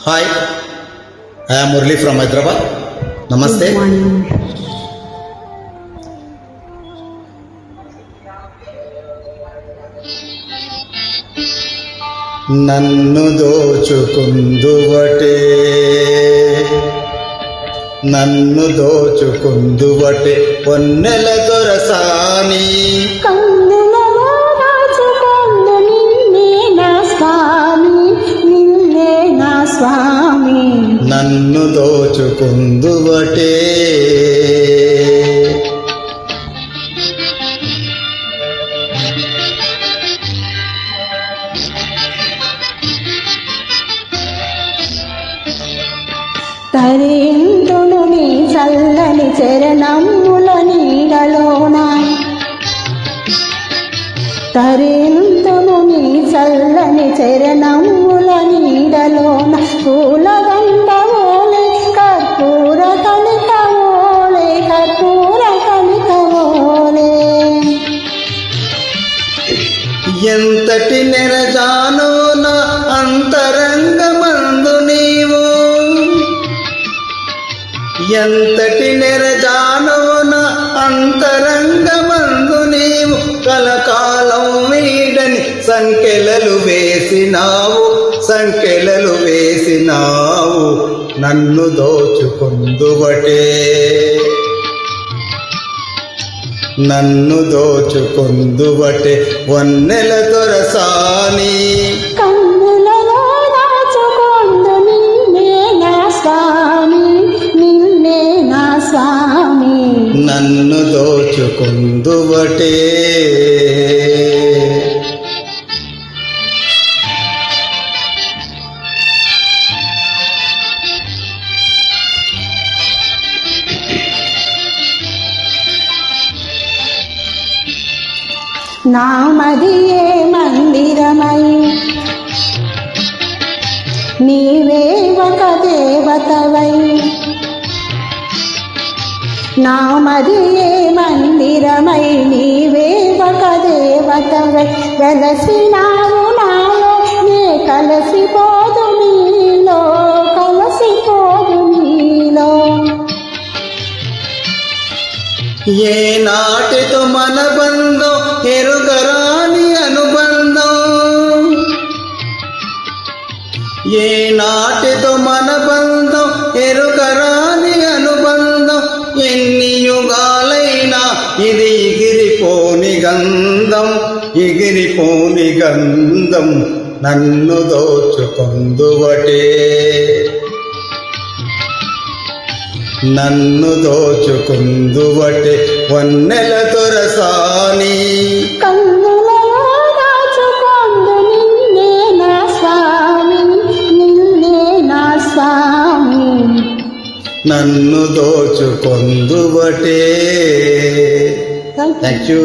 Hi, I am Murali from Hyderabad. నమస్తే. నన్ను దోచుకుందువటే, నన్ను దోచుకుందువటే పొన్నెల దొరసాని, నన్ను దోచుకుందువటే. తరింతును నీ చల్లని చరణముల నీడలోన, తరింతును నీ చల్లని చరణముల నీడలోన, పూల గంటవోలే కర్పూర కనికవోలే, కర్పూర కనికవోలే. ఎంతటి నెరజానో నా అంతరంగమందు నీవు, ఎంతటి నెరజానో నా అంతరంగమందు నీవు, కలకాలం వీడని సంకెలలు వేసినావు, సంకెలలు వేసినావు. నన్ను దోచుకుందువటే, నన్ను దోచుకుందువటే వన్నెల దొరసాని. కన్నులలో దాచుకొందు నిన్నే నా స్వామి, నిన్నే నా స్వామి. నన్ను దోచుకుందువటే. నా మదియే మందిరమై, నీవే ఒక దేవతవై. నా మదియే మందిరమై, నీవే ఒక దేవతవై. వెలసినావు నాలో, నే కలసిపోదు నీలో, కలసిపోదు నీలో. ఏ నాటితో మన బంధం ఎరుగరాని అనుబంధం, ఏ నాటితో మన బంధం ఎరుగరాని అనుబంధం. ఎన్ని యుగాలైనా ఇది ఎగిరిపోని గంధం, ఎగిరిపోని గంధం. నన్ను దోచుకుందువటే, నన్ను దోచుకుందువటే వన్నెల దొరసాని. కన్నులలో దాచుకొందు నిన్నే నా స్వామి, నిన్నే నా స్వామి. నన్ను దోచుకుందువటే. Thank you.